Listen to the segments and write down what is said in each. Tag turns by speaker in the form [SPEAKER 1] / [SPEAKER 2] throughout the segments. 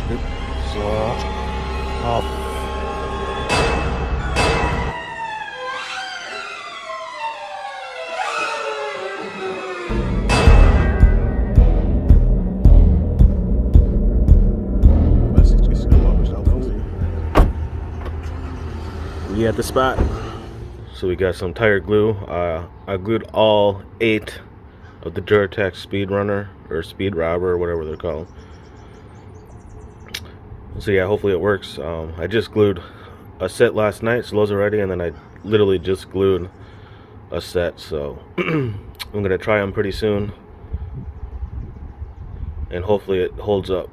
[SPEAKER 1] So, I'll we at the spot. So we got some tire glue. I glued all 8 of the Durtex Speed Runner or Speed Robber or whatever they're called. So yeah, hopefully it works. I just glued a set last night, so those are ready, and then I literally just glued a set. So I'm gonna try them pretty soon, and hopefully it holds up.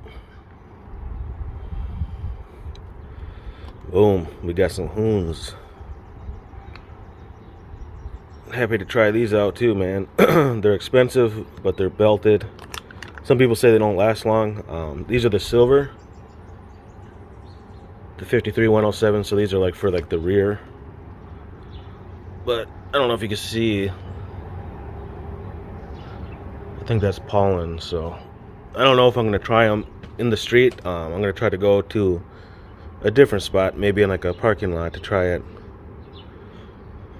[SPEAKER 1] Boom, we got some hoons. Happy to try these out too, man. They're expensive, but they're belted. Some people say they don't last long. These are the silver, the 53-107, so these are like for like the rear. But I don't know if you can see. I think that's pollen, so I don't know if I'm gonna try them in the street. I'm gonna try to go to a different spot, maybe in like a parking lot, to try it.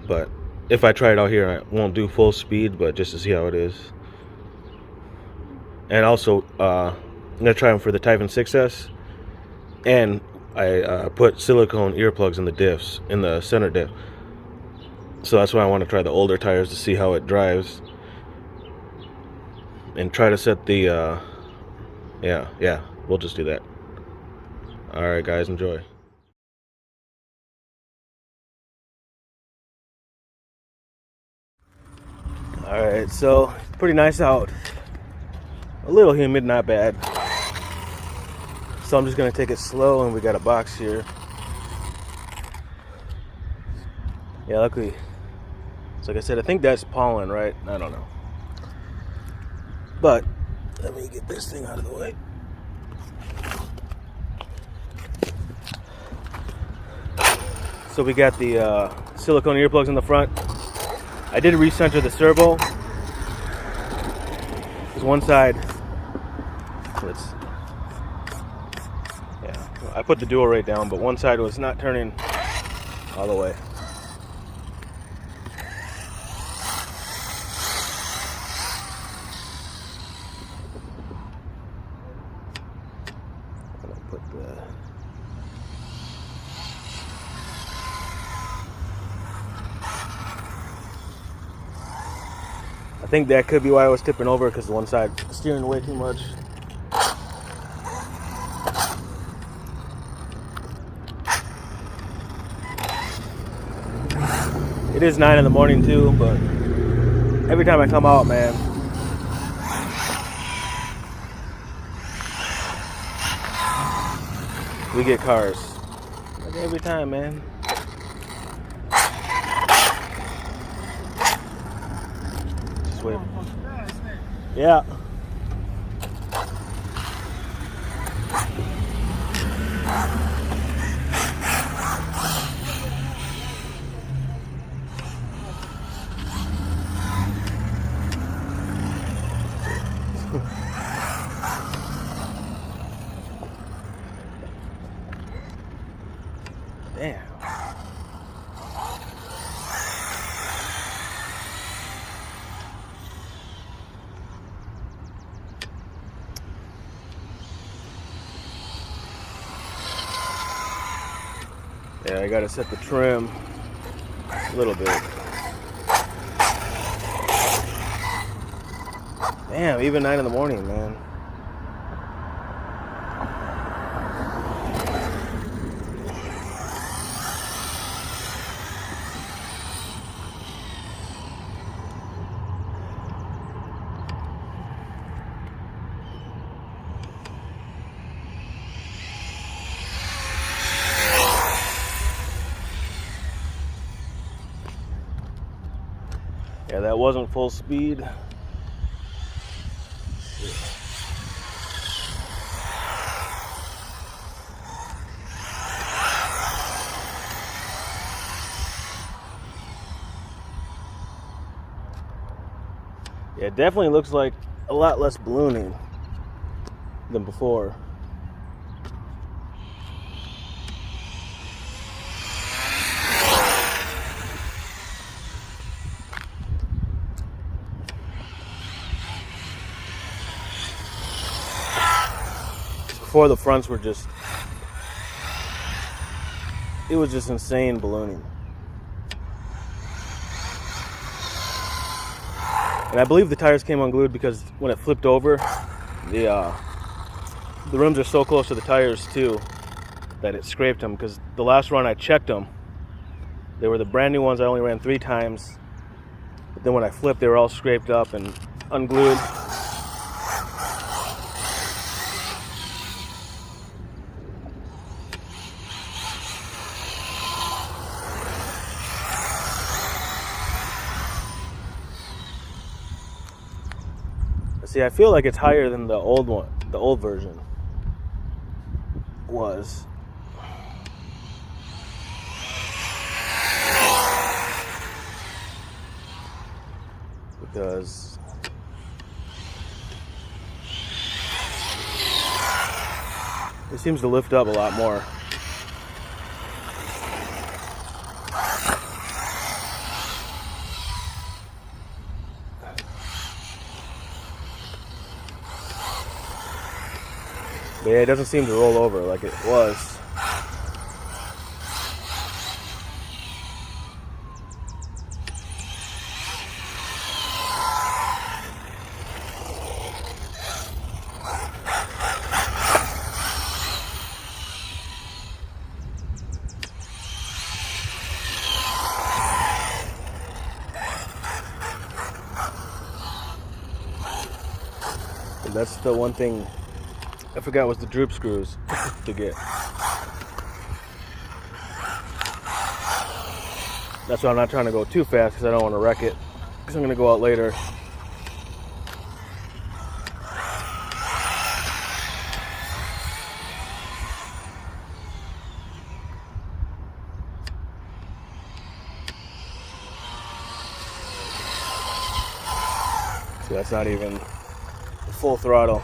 [SPEAKER 1] But if I try it out here, I won't do full speed, but just to see how it is. And also, I'm gonna try them for the Typhon 6S, and I put silicone earplugs in the diffs, in the center diff. So that's why I want to try the older tires to see how it drives, and try to set the yeah, we'll just do that. Alright guys, enjoy. Alright, so pretty nice out. A little humid, not bad. So I'm just gonna take it slow, and we got a box here. Yeah, luckily, so like I said, I think that's pollen, right? I don't know. But let me get this thing out of the way. So we got the silicone earplugs in the front. I did recenter the servo. There's one side. Yeah, I put the dual rate down, but one side was not turning all the way. I'm gonna put the I think that could be why I was tipping over, because the one side steering way too much. It is 9 in the morning too, but every time I come out, man, we get cars. Like every time, man. Wait. Yeah. Damn. Yeah, I gotta set the trim a little bit. Damn, even 9 in the morning, man. Yeah, that wasn't full speed. Yeah, it definitely looks like a lot less ballooning than before. before the fronts were just, it was just insane ballooning. And I believe the tires came unglued because when it flipped over, the rims are so close to the tires too that it scraped them. Because the last run I checked them, they were the brand new ones. I only ran 3 times, but then when I flipped, they were all scraped up and unglued. See, I feel like it's higher than the old one, the old version was. Because it seems to lift up a lot more. But yeah, it doesn't seem to roll over like it was. And that's the one thing I forgot was the droop screws to get. That's why I'm not trying to go too fast because I don't want to wreck it. Because I'm going to go out later. See, that's not even full throttle.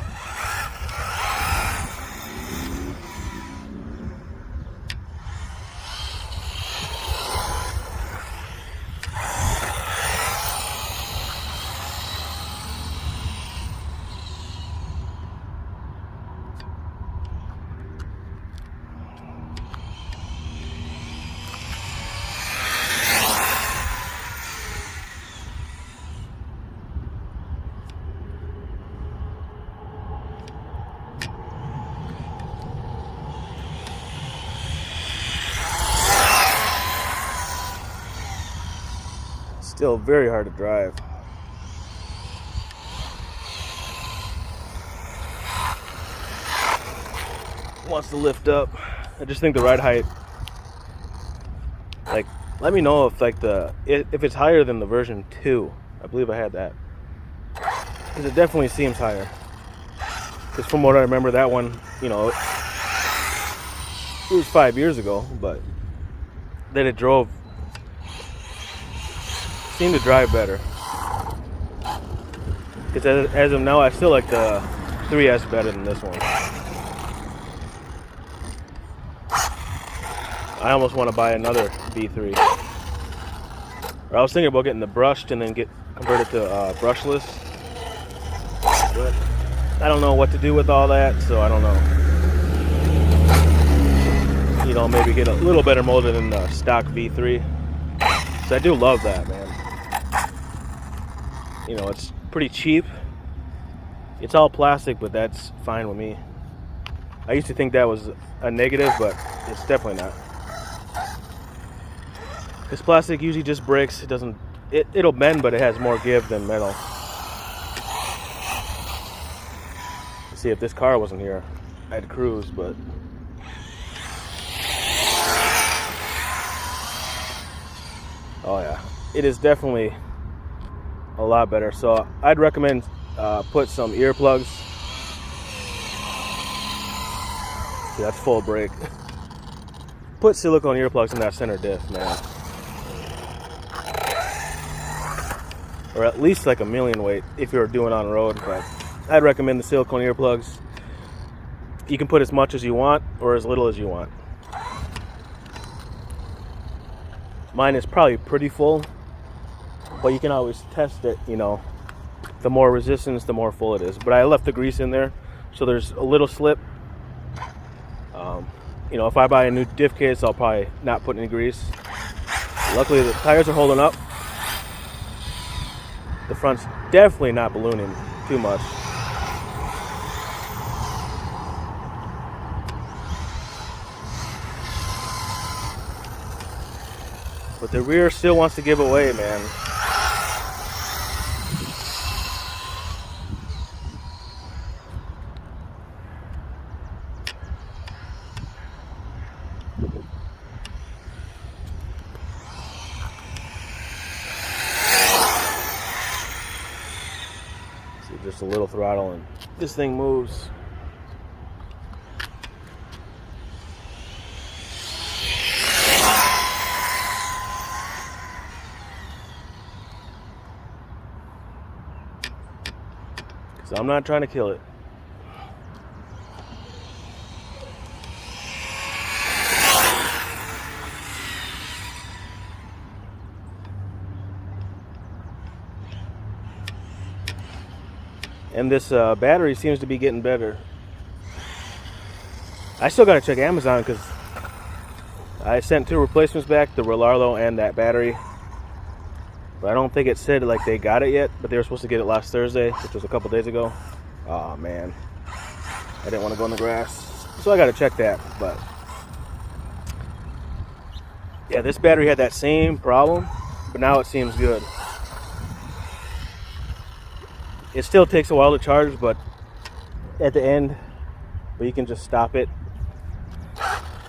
[SPEAKER 1] Still very hard to drive. Wants to lift up. I just think the ride height, like, let me know if if it's higher than the version 2. I believe I had that. Because it definitely seems higher. Because from what I remember, that one, you know, it was 5 years ago, but then it seemed to drive better. Because as of now, I still like the 3S better than this one. I almost want to buy another B3. Or I was thinking about getting the brushed and then get converted to brushless. But I don't know what to do with all that, so I don't know. You know, maybe get a little better molded than the stock V3. So I do love that, man. You know, it's pretty cheap. It's all plastic, but that's fine with me. I used to think that was a negative, but it's definitely not. This plastic usually just breaks. It'll bend, but it has more give than metal. See, if this car wasn't here, I'd cruise, but oh yeah, it is definitely a lot better. So I'd recommend put some earplugs. See, that's full brake. Put silicone earplugs in that center diff, man. Or at least like a million weight if you're doing on road, but I'd recommend the silicone earplugs. You can put as much as you want or as little as you want. Mine is probably pretty full, but you can always test it, you know. The more resistance, the more full it is. But I left the grease in there, so there's a little slip, you know, if I buy a new diff case, I'll probably not put any grease. Luckily, the tires are holding up. The front's definitely not ballooning too much. But the rear still wants to give away, man. See, just a little throttle and this thing moves. So I'm not trying to kill it. And this battery seems to be getting better. I still gotta check Amazon because I sent 2 replacements back, the Relarlo and that battery. But I don't think it said like they got it yet, but they were supposed to get it last Thursday, which was a couple days ago. Oh man, I didn't want to go in the grass, so I got to check that. But yeah, this battery had that same problem, but now it seems good. It still takes a while to charge, but at the end, but you can just stop it.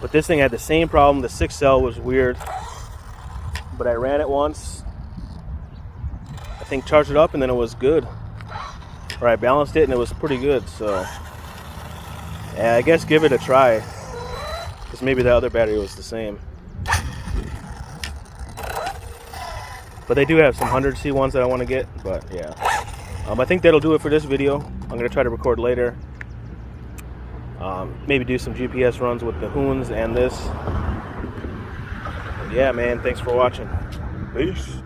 [SPEAKER 1] But this thing had the same problem. The 6 cell was weird, but I ran it once. I think charged it up and then it was good. Or I balanced it and it was pretty good. So yeah, I guess give it a try, because maybe the other battery was the same. But they do have some 100C ones that I want to get. But yeah, I think that'll do it for this video. I'm going to try to record later. Maybe do some GPS runs with the Hoons and this. But yeah, man, thanks for watching. Peace.